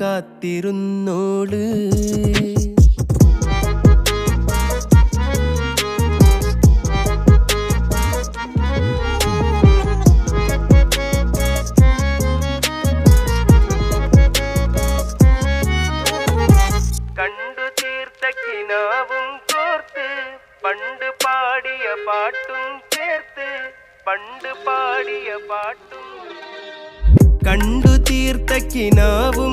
കാത്തിരുന്നോള്. കണ്ടു തീർത്ത കിനാവും കോർത്ത് പണ്ട് പാടിയ പാട്ടും ചേർത്ത് പണ്ട് പാടിയ പാട്ടും. കണ്ടു തീർത്ത കിനാവും